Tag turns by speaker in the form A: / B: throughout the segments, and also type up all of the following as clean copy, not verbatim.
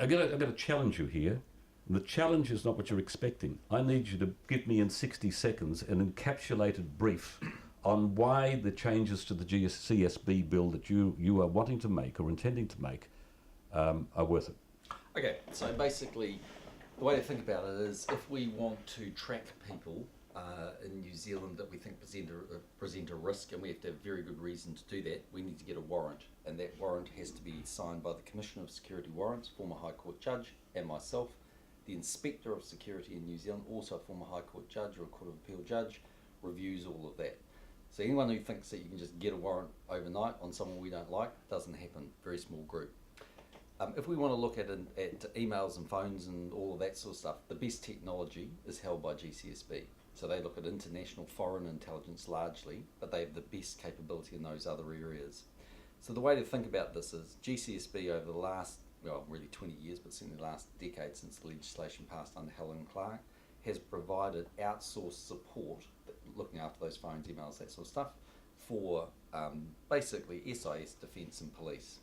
A: I've got to challenge you here. The challenge is not what you're expecting. I need you to give me in 60 seconds an encapsulated brief on why the changes to the GCSB bill that you are wanting to make or intending to make are worth it.
B: Okay, so basically, the way to think about it is if we want to track people in New Zealand that we think present a risk, and we have to have very good reason to do that, we need to get a warrant, and that warrant has to be signed by the Commissioner of Security Warrants, former High Court judge, and myself. The Inspector of Security in New Zealand, also a former High Court judge or a Court of Appeal judge, reviews all of that. So anyone who thinks that you can just get a warrant overnight on someone we don't like, doesn't happen. Very small group. If we want to look at emails and phones and all of that sort of stuff, the best technology is held by GCSB. So they look at international foreign intelligence largely, but they have the best capability in those other areas. So the way to think about this is GCSB over the last, well, really 20 years, but certainly the last decade since the legislation passed under Helen Clark, has provided outsourced support, looking after those phones, emails, that sort of stuff, for basically SIS, Defence and Police.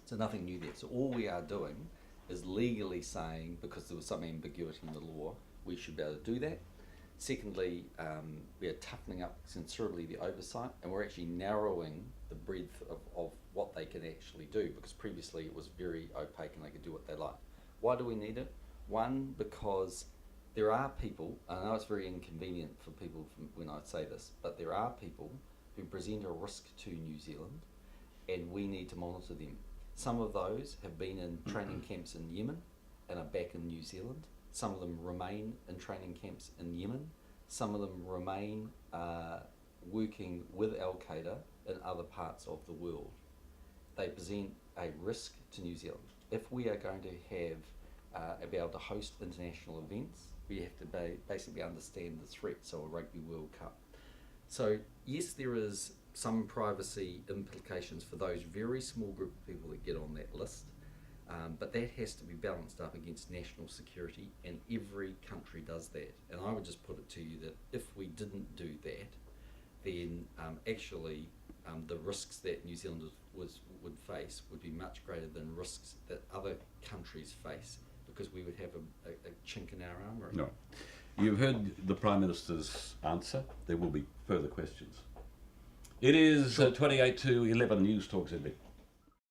B: So nothing new there. So all we are doing is legally saying, because there was some ambiguity in the law, we should be able to do that. Secondly, we are toughening up considerably the oversight, and we're actually narrowing the breadth of what they can actually do, because previously it was very opaque and they could do what they like. Why do we need it? One, because there are people, and I know it's very inconvenient for people when I say this, but there are people who present a risk to New Zealand, and we need to monitor them. Some of those have been in training camps in Yemen and are back in New Zealand. Some of them remain in training camps in Yemen. Some of them remain working with Al-Qaeda in other parts of the world. They present a risk to New Zealand. If we are going to have be able to host international events, we have to basically understand the threat, so a Rugby World Cup. So yes, there is some privacy implications for those very small group of people that get on that list, but that has to be balanced up against national security, and every country does that. And I would just put it to you that if we didn't do that, then actually the risks that New Zealand would face would be much greater than risks that other countries face, because we would have a chink in our armour.
A: No. You've heard the Prime Minister's answer. There will be further questions. It is 28 to 11 News Talk ZB.